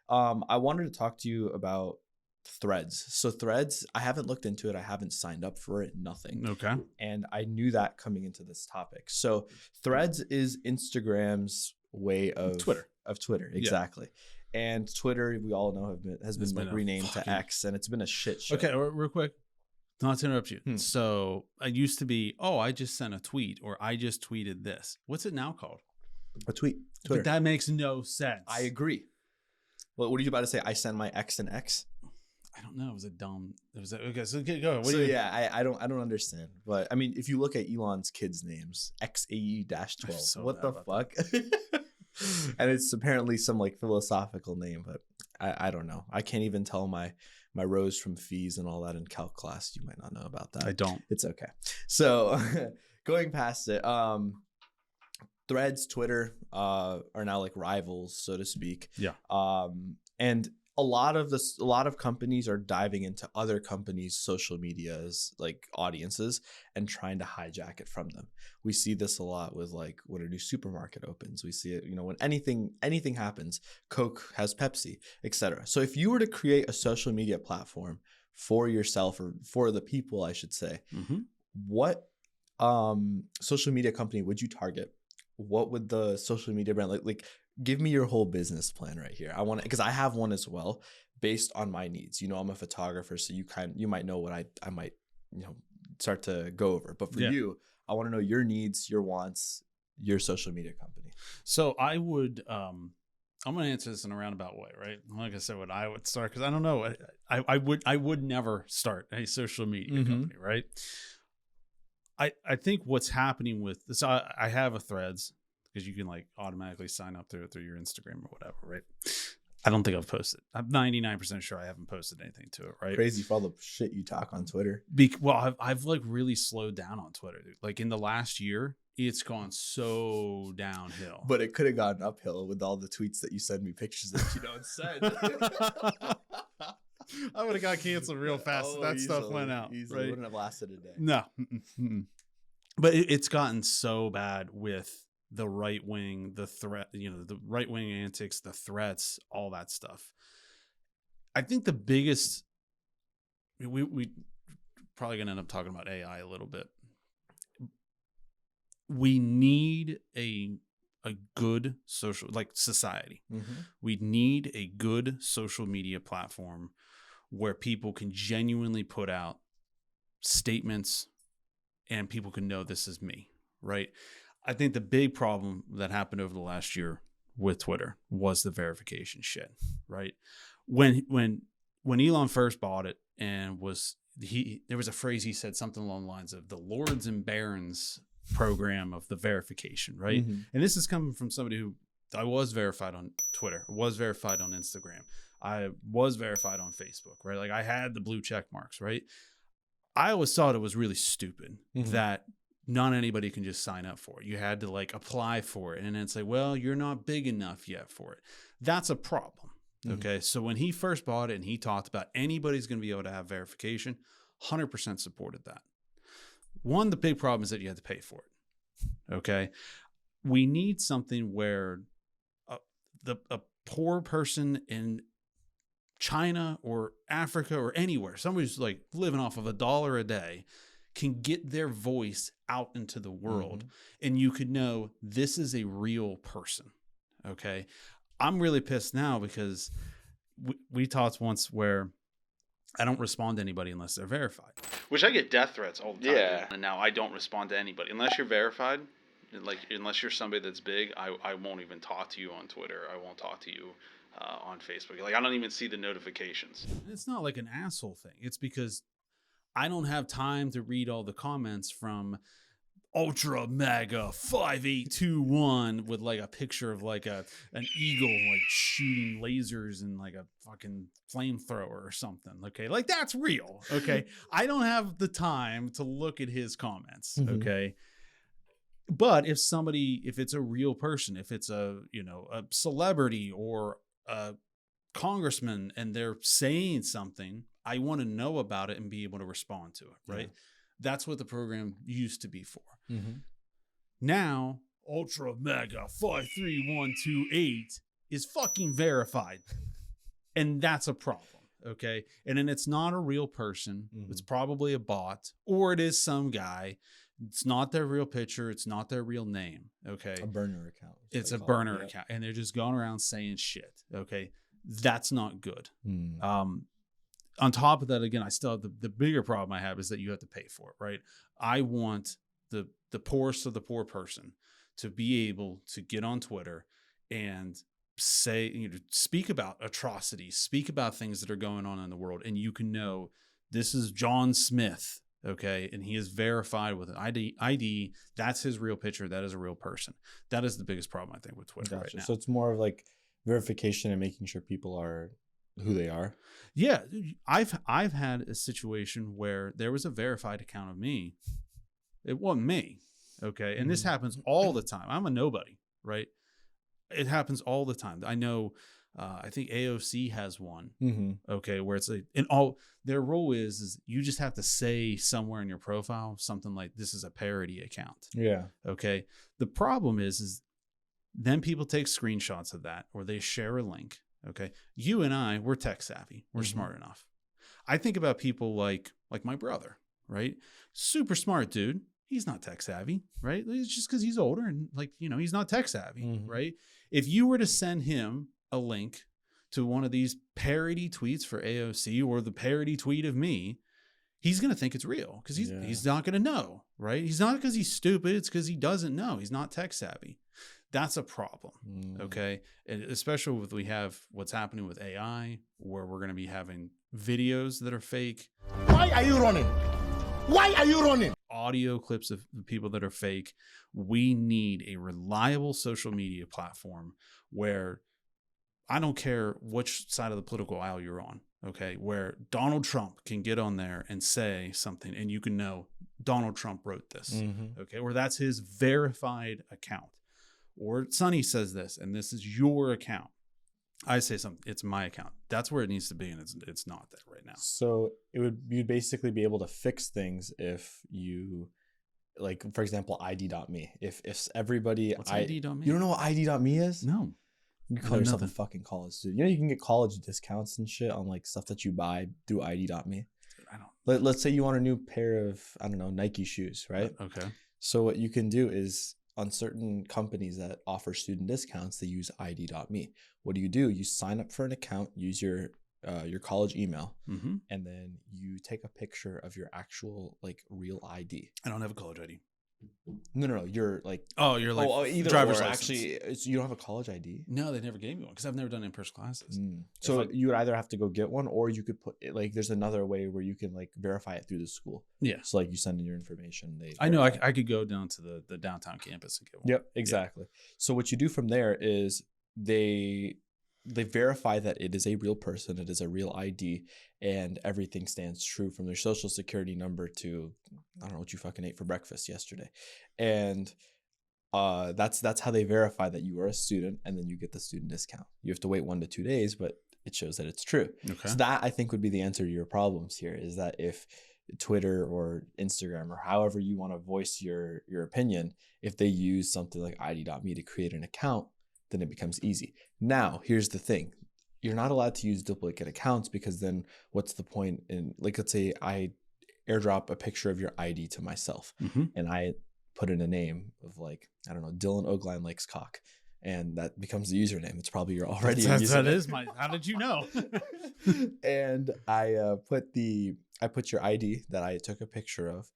I wanted to talk to you about Threads. So Threads, I haven't looked into it. I haven't signed up for it, nothing. Okay. And I knew that coming into this topic. So Threads is Instagram's way of Twitter. Exactly. And Twitter, we all know has been like renamed to X, and it's been a shit show. Okay, real quick. Not to interrupt you. So I used to be, I just sent a tweet, or I just tweeted this. What's it now called? A tweet. Twitter. But that makes no sense. I agree. Well, what are you about to say? I send my X and X? I don't know. It was a dumb. It was okay. So go. I don't understand. But I mean, if you look at Elon's kids' names, XAE-12, so what the fuck? And it's apparently some like philosophical name, but I don't know. I can't even tell my rows from fees and all that in calc class. You might not know about that. I don't. It's okay. So going past it, Threads, Twitter are now like rivals, so to speak. Yeah. And a lot of companies are diving into other companies' social medias, like audiences, and trying to hijack it from them. We see this a lot with like when a new supermarket opens. We see it, when anything happens. Coke has Pepsi, etc. So if you were to create a social media platform for yourself, or for the people, I should say, what social media company would you target? What would the social media brand like? Give me your whole business plan right here. I want to, because I have one as well based on my needs. I'm a photographer, so you might know what I might, start to go over. But for you, I want to know your needs, your wants, your social media company. So I would, I'm going to answer this in a roundabout way, right? Like I said, what I would start, because I don't know, I would never start a social media company, right? I think what's happening with this, I have a Threads, because you can like automatically sign up through your Instagram or whatever, right? I don't think I've posted. I'm 99% sure I haven't posted anything to it, right? Crazy for all the shit you talk on Twitter. I've like really slowed down on Twitter, dude. Like in the last year, it's gone so downhill. But it could have gone uphill with all the tweets that you send me pictures that you don't send. I would have got canceled real fast. That stuff went out. Easily. Right? Wouldn't have lasted a day. No. But it's gotten so bad with the right wing, the threat, the right wing antics, the threats, all that stuff. I think the biggest, we probably gonna end up talking about AI a little bit. We need a good social, like society. We need a good social media platform where people can genuinely put out statements and people can know this is me, right? I think the big problem that happened over the last year with Twitter was the verification shit, right? When Elon first bought it, and there was a phrase he said, something along the lines of the Lords and Barons program of the verification, right? And this is coming from somebody who, I was verified on Twitter, was verified on Instagram, I was verified on Facebook, right? Like I had the blue check marks, right? I always thought it was really stupid that not anybody can just sign up for it. You had to like apply for it, and then it's like, well, you're not big enough yet for it. That's a problem. Okay. So when he first bought it and he talked about anybody's going to be able to have verification, 100% supported that. One, the big problem is that you have to pay for it. Okay. We need something where a poor person in China or Africa or anywhere, somebody who's like living off of $1 a day, can get their voice out into the world, and you could know this is a real person. Okay. I'm really pissed now because we talked once where I don't respond to anybody unless they're verified, which I get death threats all the time. Yeah. And now I don't respond to anybody unless you're verified. Like, unless you're somebody that's big, I won't even talk to you on Twitter. I won't talk to you on Facebook. Like, I don't even see the notifications. It's not like an asshole thing. It's because I don't have time to read all the comments from Ultra Mega 5821 with like a picture of like an eagle like shooting lasers and like a fucking flamethrower or something. Okay, like that's real. Okay, I don't have the time to look at his comments. Okay, but if it's a real person, if it's a celebrity or a congressman and they're saying something, I want to know about it and be able to respond to it, right? Yeah. That's what the program used to be for. Now, Ultra Mega 53128 is fucking verified. And that's a problem. Okay. And then it's not a real person. Mhm. It's probably a bot, or it is some guy. It's not their real picture. It's not their real name. Okay. A burner account. It's a burner account. And they're just going around saying shit. Okay. That's not good. Mm. On top of that, again, I still have the bigger problem I have is that you have to pay for it, right? I want the poorest of the poor person to be able to get on Twitter and say, speak about atrocities, speak about things that are going on in the world. And you can know this is John Smith. Okay. And he is verified with an ID. That's his real picture. That is a real person. That is the biggest problem, I think, with Twitter right now. So it's more of like verification and making sure people are who they are. Yeah. I've had a situation where there was a verified account of me. It wasn't me. Okay. And this happens all the time. I'm a nobody, right? It happens all the time. I know, I think AOC has one. Okay. Where it's like, and all their role is you just have to say somewhere in your profile, something like this is a parody account. Yeah. Okay. The problem is then people take screenshots of that, or they share a link. Okay. You and I, we're tech savvy. We're smart enough. I think about people like my brother, right? Super smart dude. He's not tech savvy, right? It's just because he's older and he's not tech savvy, right? If you were to send him a link to one of these parody tweets for AOC or the parody tweet of me, he's going to think it's real because he's not going to know, right? He's not because he's stupid. It's because he doesn't know. He's not tech savvy. That's a problem. Okay. And especially with we have what's happening with AI, where we're going to be having videos that are fake. Why are you running? Why are you running? Audio clips of people that are fake. We need a reliable social media platform where I don't care which side of the political aisle you're on. Okay. Where Donald Trump can get on there and say something and you can know Donald Trump wrote this. Okay. Or that's his verified account. Or Sonny says this, and this is your account. I say something, it's my account. That's where it needs to be, and it's not that right now. So you'd basically be able to fix things if you, like, for example, ID.me. If everybody... What's ID.me? You don't know what ID.me is? No. You call yourself a fucking college student. You can get college discounts and shit on like stuff that you buy through ID.me. I don't... Let's say you want a new pair of, I don't know, Nike shoes, right? Okay. So what you can do is, on certain companies that offer student discounts, they use ID.me. What do? You sign up for an account, use your college email, and then you take a picture of your actual real ID. I don't have a college ID. No. You're like either driver's or. Actually, you don't have a college ID? No, they never gave me one because I've never done in-person classes. So you would either have to go get one, or you could put it, there's another way where you can verify it through the school. Yeah. So you send in your information. I know I could go down to the downtown campus and get one. Yep, exactly. Yeah. So what you do from there is they verify that it is a real person, it is a real ID, and everything stands true from their social security number to, I don't know what you fucking ate for breakfast yesterday. And that's how they verify that you are a student, and then you get the student discount. You have to wait 1 to 2 days, but it shows that it's true. Okay. So that, I think, would be the answer to your problems here, is that if Twitter or Instagram or however you want to voice your opinion, if they use something like ID.me to create an account, then it becomes easy. Now, here's the thing. You're not allowed to use duplicate accounts, because then what's the point in, let's say I airdrop a picture of your ID to myself and I put in a name of I don't know, Dylan Ogline likes cock. And that becomes the username. It's probably your already username. That is my, how did you know? And I put your ID that I took a picture of,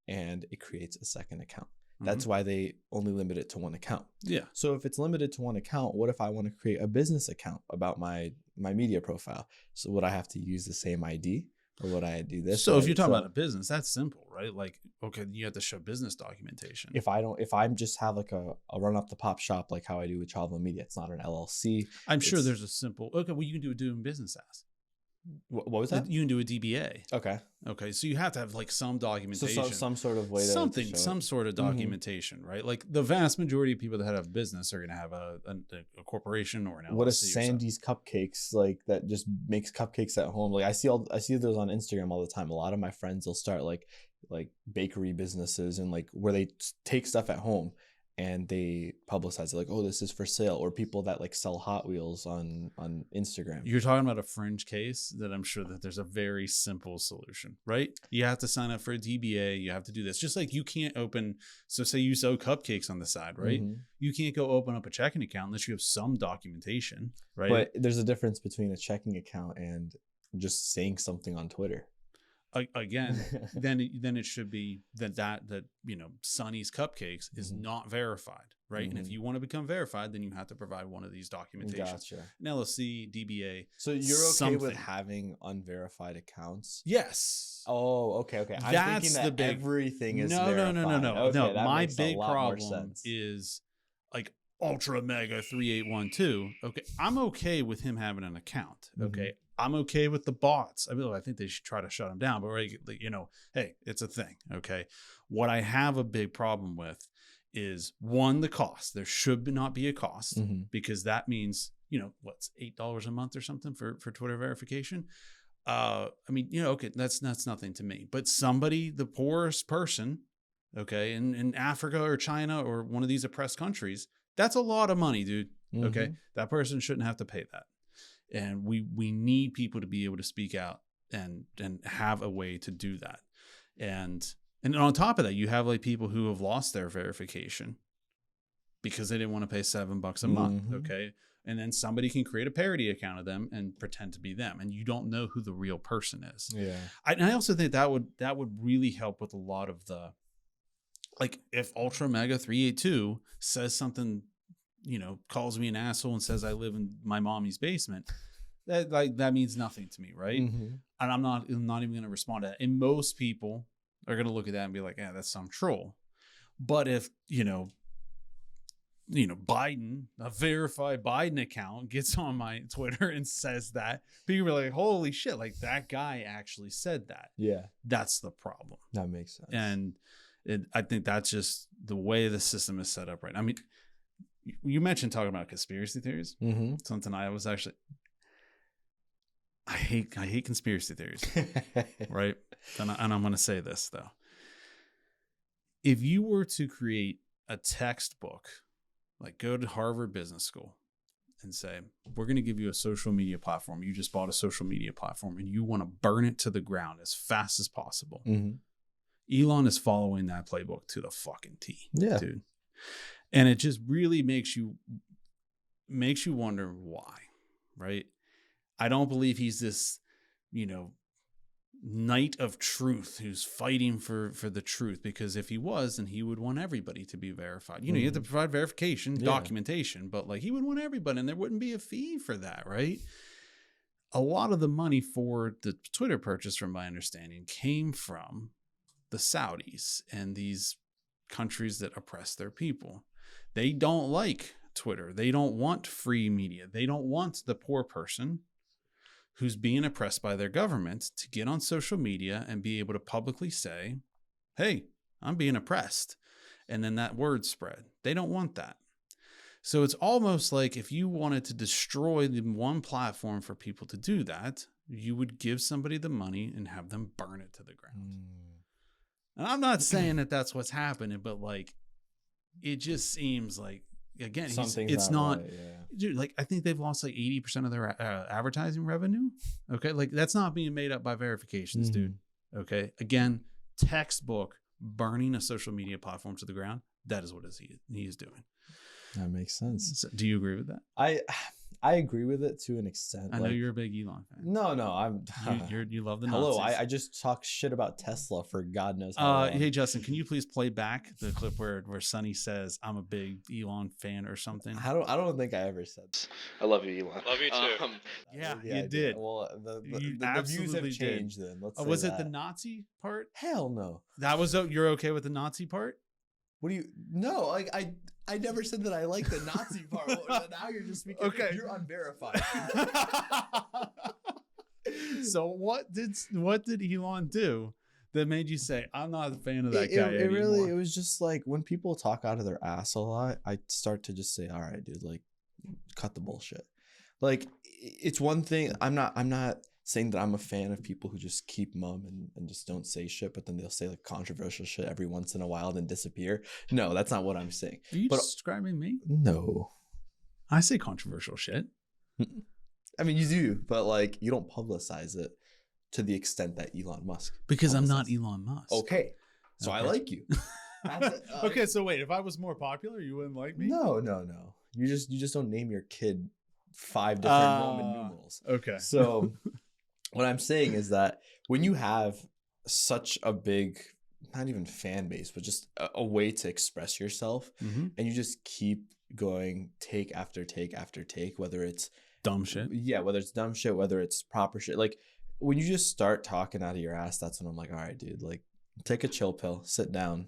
and it creates a second account. That's why they only limit it to one account. Yeah. So if it's limited to one account, what if I want to create a business account about my media profile? So would I have to use the same ID, or would I do this? So if you're talking about a business, that's simple, right? Okay, you have to show business documentation. If I just have a run up the pop shop, like how I do with Travel Media, it's not an LLC. I'm sure there's a simple, well, you can do a doing business as. What was that? You can do a DBA. Okay. So you have to have some documentation, so some sort of way to some sort of documentation, right? Like the vast majority of people that have business are going to have a corporation or an LLC. What is Sandy's Cupcakes that just makes cupcakes at home? I see those on Instagram all the time. A lot of my friends will start like bakery businesses and where they take stuff at home and they publicize it like, oh, this is for sale, or people that like sell Hot Wheels on Instagram. You're talking about a fringe case that I'm sure that there's a very simple solution, right? You have to sign up for a DBA. You have to do this. Just like you can't open, so say you sell cupcakes on the side, right? You can't go open up a checking account unless you have some documentation, right? But there's a difference between a checking account and just saying something on Twitter. Again, then it should be that you know, Sonny's Cupcakes is not verified, right? And if you want to become verified, then you have to provide one of these documentations. Gotcha. An LLC, DBA. So you're okay with having unverified accounts? Yes. Oh, okay. I'm That's thinking that everything is verified. No. Okay, no. My makes big a lot more problem sense. is like Ultra Mega 3812. Okay, I'm okay with him having an account. Okay. I'm okay with the bots. I mean, I think they should try to shut them down, but you know, hey, it's a thing. Okay. What I have a big problem with is, one, the cost. There should not be a cost, because that means, you know, what's $8 a month or something for Twitter verification. I mean, you know, okay, that's nothing to me, but somebody, the poorest person, okay, in Africa or China or one of these oppressed countries, that's a lot of money, dude. Okay. That person shouldn't have to pay that. And we need people to be able to speak out and have a way to do that. And on top of that, you have like people who have lost their verification because they didn't want to pay $7 a month. Okay. And then somebody can create a parody account of them and pretend to be them, and you don't know who the real person is. Yeah. I also think that would really help with a lot of the, like, if Ultra Mega 382 says something, you know, calls me an asshole and says I live in my mommy's basement, that means nothing to me, right? And I'm not even going to respond to that. And most people are going to look at that and be like, yeah, that's some troll. But if, you know, Biden, a verified Biden account, gets on my Twitter and says that, people are like, holy shit, like that guy actually said that. Yeah. That's the problem. That makes sense. And I think that's just the way the system is set up right now. I mean, you mentioned talking about conspiracy theories. Something I was actually, I hate conspiracy theories, right? And I'm going to say this though. If you were to create a textbook, like go to Harvard Business School and say, we're going to give you a social media platform. You just bought a social media platform and you want to burn it to the ground as fast as possible. Elon is following that playbook to the fucking T, dude. And it just really makes you wonder why, right? I don't believe he's this, you know, knight of truth who's fighting for the truth, because if he was, then he would want everybody to be verified. You know, you have to provide verification, documentation, but like he would want everybody, and there wouldn't be a fee for that, right? A lot of the money for the Twitter purchase, from my understanding, came from the Saudis and these countries that oppress their people. They don't like Twitter. They don't want free media. They don't want the poor person who's being oppressed by their government to get on social media and be able to publicly say, hey, I'm being oppressed. And then that word spread. They don't want that. So it's almost like if you wanted to destroy the one platform for people to do that, you would give somebody the money and have them burn it to the ground. And I'm not saying that that's what's happening, but like, it just seems like, again, it's not, right, dude, like I think they've lost like 80% of their advertising revenue. Okay. Like that's not being made up by verifications, dude. Okay. Again, textbook burning a social media platform to the ground. That is what he is doing. That makes sense. So, do you agree with that? I agree with it to an extent. I know you're a big Elon fan. No, I'm. You love the Hello, Nazis. I just talk shit about Tesla for God knows how long. Hey Justin, can you please play back the clip where Sonny says I'm a big Elon fan or something? I don't think I ever said that. I love you, Elon. Love you too. Yeah, I you did. Well, the views have absolutely changed then. Let's say was it that. the Nazi part? Hell no. That was you're okay with the Nazi part? What do you? No, like I never said that I like the Nazi part. Now you're just speaking. Okay. You're unverified. So what did Elon do that made you say I'm not a fan of that guy anymore? It was just like when people talk out of their ass a lot, I start to just say, all right, dude, like cut the bullshit. Like it's one thing. I'm not saying that I'm a fan of people who just keep mum and just don't say shit, but then they'll say like controversial shit every once in a while and then disappear. No, that's not what I'm saying. Are you but describing me? No. I say controversial shit. I mean, you do, but like you don't publicize it to the extent that Elon Musk. Because I'm not publicizes. Elon Musk. Okay. So I like you. Okay, so wait, if I was more popular, you wouldn't like me? No. You just don't name your kid 5 different Roman numerals. Okay. So what I'm saying is that when you have such a big, not even fan base, but just a way to express yourself, and you just keep going take after take after take, whether it's dumb shit. Yeah, whether it's dumb shit, whether it's proper shit. Like when you just start talking out of your ass, that's when I'm like, all right, dude, like take a chill pill, sit down.